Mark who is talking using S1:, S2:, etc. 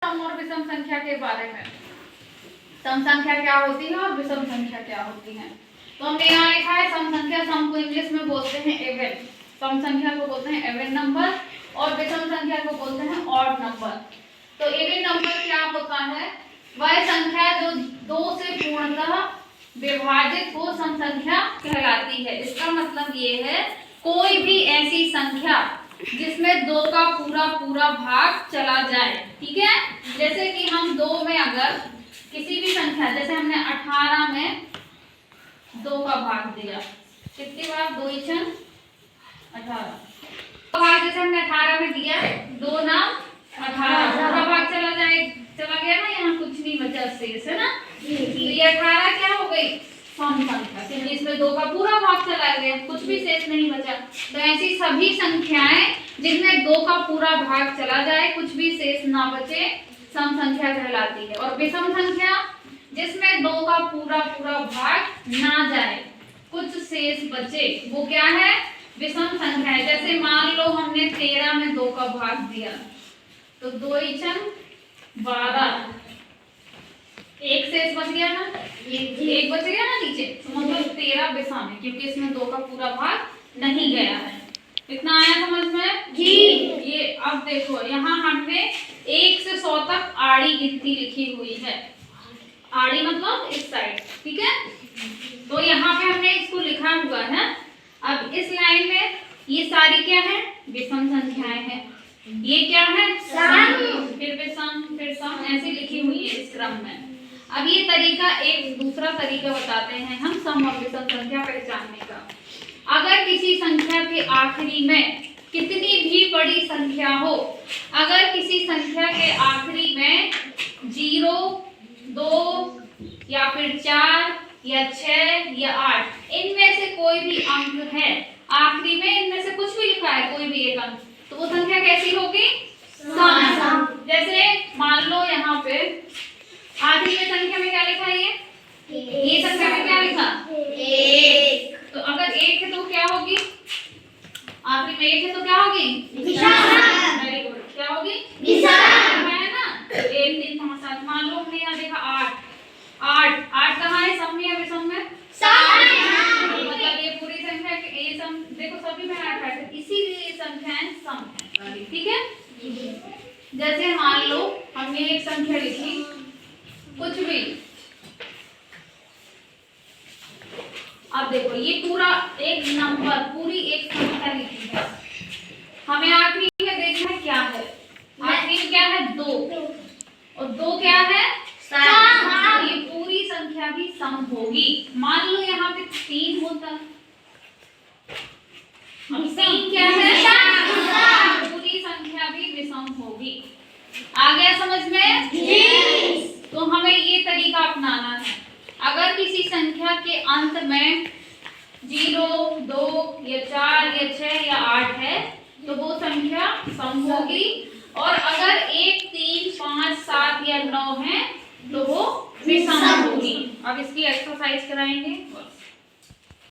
S1: सम और विषम संख्या के बारे में। सम संख्या क्या होती है और विषम संख्या क्या होती है। तो हमने यहाँ लिखा है सम संख्या, सम को इंग्लिश में बोलते हैं एवन। सम संख्या को बोलते हैं एवन नंबर और विषम संख्या को बोलते हैं ऑड नंबर। तो एवन नंबर क्या होता है, वह संख्या जो 2 से पूर्णतः विभाजित हो सम संख्या कहलाती है। इसका मतलब ये है कोई भी ऐसी संख्या जिसमें 2 का पूरा भाग चला जाए। ठीक है, जैसे कि हम 2 में अगर किसी भी संख्या, जैसे हमने 18 में 2 का भाग दिया, कितनी बार 2 × 18 भाग, जैसे हमने 18 में दिया 2 नाम 18 पूरा भाग चला गया ना, यहाँ कुछ नहीं बचा शेष है ना। ये 18 क्या हो गई, सम संख्या, क्योंकि इसमें 2 का पूरा भाग चला गया, कुछ भी शेष नहीं बचा। तो ऐसी सभी संख्याएं जिनमें 2 का पूरा भाग चला जाए, कुछ भी शेष ना बचे, सम संख्या कहलाती है। और विषम संख्या जिसमें 2 का पूरा भाग ना जाए, कुछ शेष बचे, वो क्या है, विषम संख्या है। जैसे मान लो हमने 13 में 2 का भाग दिया, तो 2 × 12, एक शेष बच गया ना, एक बच गया ना नीचे, तो मतलब 13 विषम है, क्योंकि इसमें 2 का पूरा भाग नहीं गया है। इतना आया समझ में जी। ये अब देखो यहाँ हमने 1 से 100 तक आड़ी गिनती लिखी हुई है। आड़ी मतलब इस साइड, ठीक है। तो यहाँ पे हमने इसको लिखा हुआ है। अब इस लाइन में ये सारी क्या है, विषम संख्याएं हैं। ये क्या है, सम, फिर विषम, फिर सम, ऐसे लिखी हुई है इस क्रम में। अब ये तरीका, एक दूसरा तरीका बताते हैं हम सम और विषम संख्या पहचानने का। अगर किसी संख्या के आखिरी में कितनी भी बड़ी संख्या हो, अगर किसी संख्या के आखिरी में 0, 2 या फिर 4 या 6 या 8, इनमें से कोई भी अंक है, आखिरी में इनमें से कुछ भी लिखा है, कोई भी एक अंक, तो वो संख्या कैसी होगी, सम। जैसे मान लो यहाँ पे आखिरी में संख्या में क्या लिखा है, ये संख्या में क्या लिखा, 1। तो अगर 1 है तो क्या होगी, आखिरी में 1 है तो क्या होगी, विषम। वेरी गुड, क्या होगी, विषम है ना। 1 3 5 7, मान लो हमने यहाँ देखा 8 कहाँ है, सम में या विषम में, सम। मतलब ये पूरी संख्या, ये सम, देखो सभी में 8 है, इसीलिए ये संख्याएं सम है। ठीक है, जैसे मान लो हमने एक संख्या लिखी, कुछ भी, अब देखो ये पूरा एक नंबर, पूरी एक संख्या लिखी है, हमें आखिरी में देखना है क्या है, आखिरी में क्या है, 2, और 2 क्या है, सम। ये पूरी संख्या भी सम होगी। मान लो यहाँ पे 3 होता, अब 3 क्या है, पूरी संख्या भी विषम होगी। आ गया समझ में जी। तो हमें ये तरीका अपनाना है। अगर किसी संख्या के अंत में 0, 2 या 4 या 6 या 8 है, तो वो संख्या सम होगी। और अगर 1, 3, 5, 7 या 9 है, तो वो विषम होगी। अब इसकी एक्सरसाइज कराएंगे।